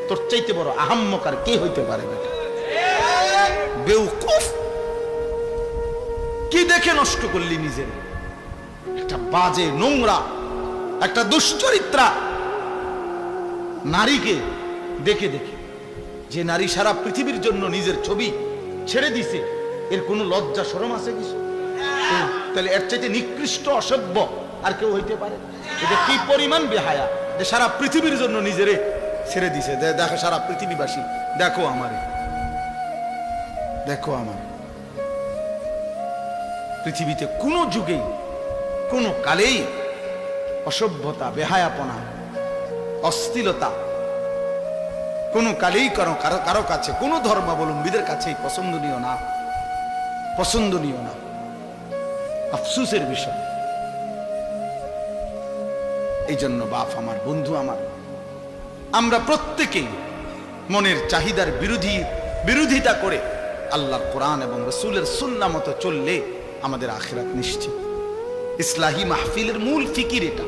তোর চাইতে বড় আহাম্মকার কে হইতে পারে বেটা? বেউকুফ, কি দেখে নষ্ট করলি নিজের? একটা বাজে নোংরা, একটা দুশ্চরিত্রা নারীকে দেখে দেখে, যে নারী সারা পৃথিবীর জন্য নিজের ছবি ছেড়ে দিছে, এর কোনো লজ্জা শরম আছে কিছু? তাহলে এর চাইতে নিকৃষ্ট অসভ্য আর কেউ হইতে পারে? এটা কি পরিমাণ বেহায়া যে সারা পৃথিবীর জন্য নিজেরে ছেড়ে দিছে। দেখো সারা পৃথিবীবাসী, দেখো আমারে, দেখো আমার। পৃথিবীতে কোনো যুগেই কোনো কালেই অসভ্যতা, বেহায়াপনা, অশ্লীলতা কোনো কালেই কারো কাছে, কোনো ধর্মাবলম্বীদের কাছেই পছন্দনীয় না, পছন্দনীয় না। আফসোসের বিষয়। এই জন্য বাপ আমার, বন্ধু আমার, আমরা প্রত্যেকেই মনের চাহিদার বিরোধিতা করে আল্লাহর কোরআন এবং রাসূলের সুন্নাহ মতো চললে আমাদের আখিরাত নিশ্চিত। ইসলাহি মাহফিলের মূল ফিকির এটা।